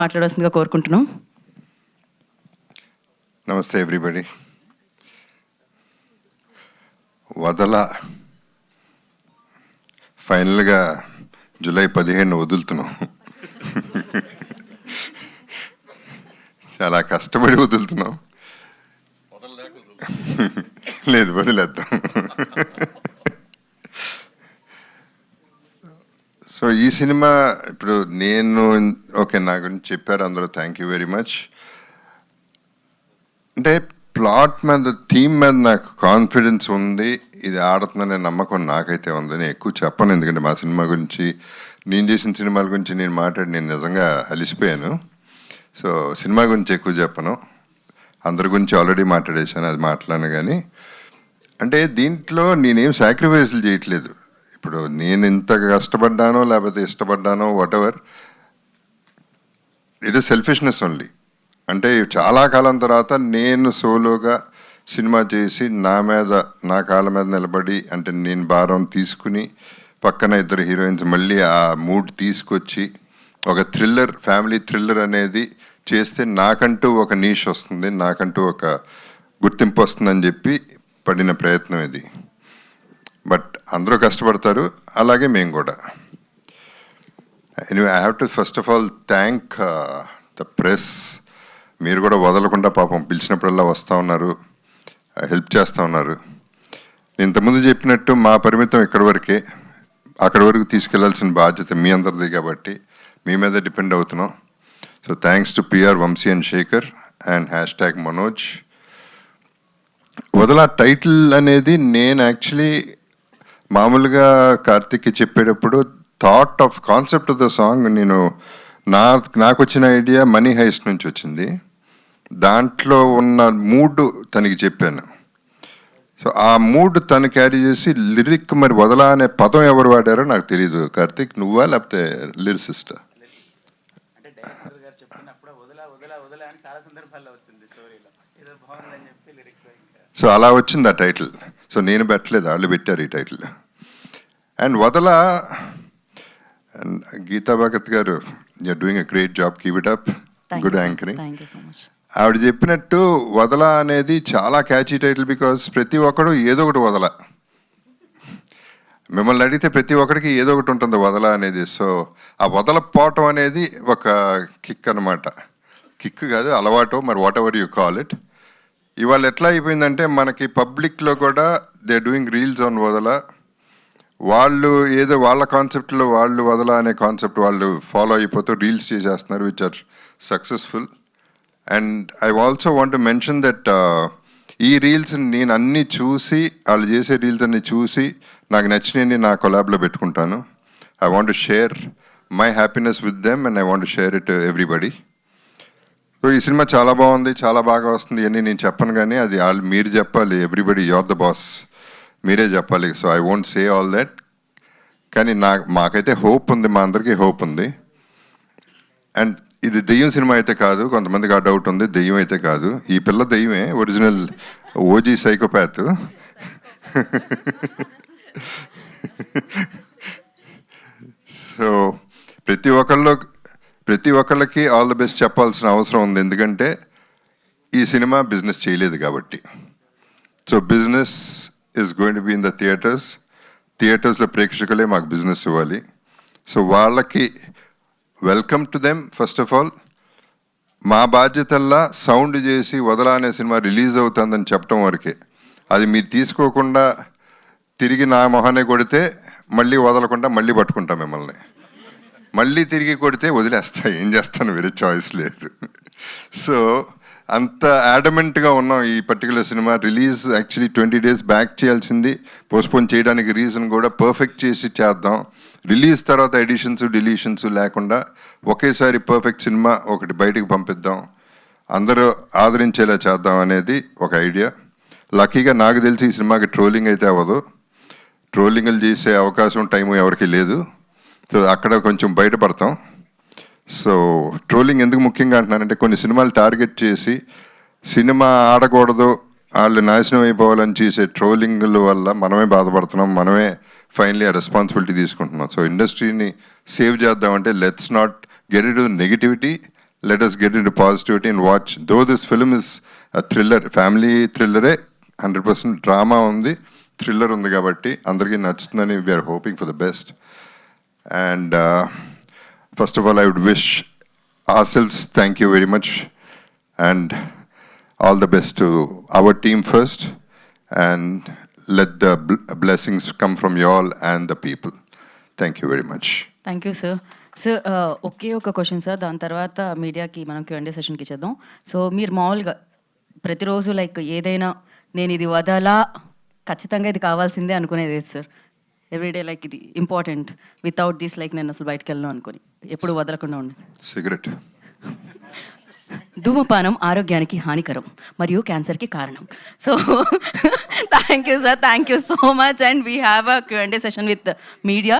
మాట్లాడాల్సిందిగా కోరుకుంటున్నాం. నమస్తే ఎవ్రీబడి. వదల ఫైనల్గా జూలై 15 వదులుతున్నాం. చాలా కష్టపడి వదులుతున్నాం. లేదు, వదిలేద్దాం. సో ఈ సినిమా ఇప్పుడు నేను ఓకే నా గురించి చెప్పారు అందరూ, థ్యాంక్ యూ వెరీ మచ్. అంటే ప్లాట్ మీద థీమ్ మీద నాకు కాన్ఫిడెన్స్ ఉంది, ఇది ఆడుతుందనే నమ్మకం నాకైతే ఉంది. నేను ఎక్కువ చెప్పను, ఎందుకంటే మా సినిమా గురించి, నేను చేసిన సినిమాల గురించి నేను మాట్లాడి నేను నిజంగా అలిసిపోయాను. సో సినిమా గురించి ఎక్కువ చెప్పను, అందరి గురించి ఆల్రెడీ మాట్లాడేశాను, అది మాట్లాడాను. కానీ అంటే దీంట్లో నేనేం సాక్రిఫైస్లు చేయట్లేదు. ఇప్పుడు నేను ఇంత కష్టపడ్డానో లేకపోతే ఇష్టపడ్డానో whatever, it is selfishness only. అంటే చాలా కాలం తర్వాత నేను సోలోగా సినిమా చేసి నా కాళ్ళ మీద నిలబడి, అంటే నేను భారం తీసుకుని పక్కన ఇద్దరు హీరోయిన్స్ మళ్ళీ ఆ మూడ్ తీసుకొచ్చి ఒక థ్రిల్లర్, ఫ్యామిలీ థ్రిల్లర్ అనేది చేస్తే నాకంటూ ఒక నీష్ వస్తుంది, నాకంటూ ఒక గుర్తింపు వస్తుందని చెప్పి పడిన ప్రయత్నం ఇది. బట్ అందరూ కష్టపడతారు, అలాగే మేము కూడా. Anyway, I have to first of all thank the press. మీరు కూడా వదలకుండా పాపం పిలిచినప్పుడల్లా వస్తూ ఉన్నారు, హెల్ప్ చేస్తూ ఉన్నారు. నేను ఇంతకుముందు చెప్పినట్టు మా పరిమితం ఇక్కడి వరకే, అక్కడి వరకు తీసుకెళ్లాల్సిన బాధ్యత మీ అందరిది కాబట్టి మీ మీద డిపెండ్ అవుతున్నాం. So thanks to PR Vamsi and Shekhar and #Manoj. వదల టైటిల్ అనేది నేను యాక్చువల్లీ మామూలుగా కార్తిక్కి చెప్పేటప్పుడు కాన్సెప్ట్ ఆఫ్ ద సాంగ్ నేను నాకు వచ్చిన ఐడియా మనీ హైస్ట్ నుంచి వచ్చింది. దాంట్లో ఉన్న మూడ్ తనకి చెప్పాను. సో ఆ మూడ్ తను క్యారీ చేసి లిరిక్, మరి వదల అనే పదం ఎవరు వాడారో నాకు తెలియదు. కార్తిక్, నువ్వా లేకపోతే లిరిసిస్టా? సో అలా వచ్చింది ఆ టైటిల్. సో నేను పెట్టలేదు, వాళ్ళు పెట్టారు ఈ టైటిల్. అండ్ వదల, గీతా భగత్ గారు, you're doing a great job, keep it up, good anchoring. ఆవిడ చెప్పినట్టు వదల అనేది చాలా క్యాచీ టైటిల్, బికాస్ ప్రతి ఒక్కడు ఏదో ఒకటి వదల. మిమ్మల్ని అడిగితే ప్రతి ఒక్కడికి ఏదో ఒకటి ఉంటుంది వదల అనేది. సో ఆ వదలపోవటం అనేది ఒక కిక్ అనమాట. కిక్ కాదు, అలవాటు, మరి what ever you call it. ఇవాళ ఎట్లా అయిపోయిందంటే మనకి పబ్లిక్లో కూడా దే డూయింగ్ రీల్స్ ఆన్ వదల. వాళ్ళు ఏదో వాళ్ళ కాన్సెప్ట్లో వాళ్ళు వదల అనే కాన్సెప్ట్ వాళ్ళు ఫాలో అయిపోతూ రీల్స్ చేసేస్తున్నారు, which are successful. And I also want to mention that ఈ రీల్స్ నేను అన్నీ చూసి, వాళ్ళు చేసే రీల్స్ అన్నీ చూసి నాకు నచ్చినవి నా కొలాబ్లో పెట్టుకుంటాను. I want to share my happiness with them and I want to share it everybody. So ఈ సినిమా చాలా బాగుంది, చాలా బాగా వస్తుంది అని నేను చెప్పను, కానీ అది మీరు చెప్పాలి. ఎవ్రీబడి, యూఆర్ ద బాస్, మీరే చెప్పాలి. So I won't say all that. కానీ మాకైతే హోప్ ఉంది, మా అందరికీ హోప్ ఉంది. అండ్ ఇది దెయ్యం సినిమా అయితే కాదు, కొంతమందికి ఆ డౌట్ ఉంది, దెయ్యం అయితే కాదు. ఈ పిల్ల దెయ్యమే, ఒరిజినల్ ఓజీ సైకోపాత్. సో ప్రతి ఒక్కళ్ళకి ఆల్ ద బెస్ట్ చెప్పాల్సిన అవసరం ఉంది, ఎందుకంటే ఈ సినిమా బిజినెస్ చేయలేదు కాబట్టి. So business is going to be in the థియేటర్స్లో ప్రేక్షకులే మాకు బిజినెస్ ఇవ్వాలి. సో వాళ్ళకి welcome to them. First of all మా బాధ్యతల్లా సౌండ్ చేసి వదల అనే సినిమా రిలీజ్ అవుతుందని చెప్పడం వరకే. అది మీరు తీసుకోకుండా తిరిగి నా మొహానే కొడితే మళ్ళీ వదలకుండా మళ్ళీ పట్టుకుంటాం మిమ్మల్ని. మళ్ళీ తిరిగి కొడితే వదిలేస్తా, ఏం చేస్తాను, వేరే చాయిస్ లేదు. సో అంత యాడమెంట్గా ఉన్నాం. ఈ particular cinema release actually 20 days back చేయాల్సింది, పోస్ట్పోన్ చేయడానికి రీజన్ కూడా పర్ఫెక్ట్ చేసి చేద్దాం. రిలీజ్ తర్వాత ఎడిషన్స్ డిలీషన్స్ లేకుండా ఒకేసారి పర్ఫెక్ట్ సినిమా ఒకటి బయటకు పంపిద్దాం, అందరూ ఆదరించేలా చేద్దాం అనేది ఒక ఐడియా. లక్కీగా నాకు తెలిసి ఈ సినిమాకి ట్రోలింగ్ అయితే అవ్వదు. ట్రోలింగ్లు చేసే అవకాశం టైము ఎవరికి లేదు. సో అక్కడ కొంచెం బయటపడతాం. సో ట్రోలింగ్ ఎందుకు ముఖ్యంగా అంటున్నానంటే, కొన్ని సినిమాలు టార్గెట్ చేసి సినిమా ఆడకూడదు, వాళ్ళు నాశనం అయిపోవాలని చేసే ట్రోలింగ్ల వల్ల మనమే బాధపడుతున్నాం, మనమే ఫైనలీ ఆ రెస్పాన్సిబిలిటీ తీసుకుంటున్నాం. సో ఇండస్ట్రీని సేవ్ చేద్దామంటే let's not get it to negativity, let us get into positivity and watch. Though this film is a thriller, family thriller, 100% drama ఉంది, థ్రిల్లర్ ఉంది కాబట్టి అందరికీ నచ్చుతుందని we're hoping for the best. And first of all I would wish ourselves thank you very much and all the best to our team first, and let the blessings come from you all and the people. Thank you very much. Thank you sir. Sir ఒకే ఒక question sir, దాని తర్వాత మీడియాకి మనం Q&A సెషన్కి ఇచ్చేద్దాం. So మీరు మామూలుగా ప్రతిరోజు లైక్ ఏదైనా నేను ఇది వదలా, ఖచ్చితంగా ఇది కావాల్సిందే అనుకునేది సార్? ఎవ్రీడే లైక్ ఇది ఇంపార్టెంట్, వితౌట్ దిస్ లైక్ నేను అసలు బయటకు వెళ్ళను అనుకుని ఎప్పుడు వదలకుండా ఉండి. సిగరెట్. ధూమపానం ఆరోగ్యానికి హానికరం మరియు క్యాన్సర్కి కారణం. So thank you sir, thank you so much. And we have a Q&A session with media.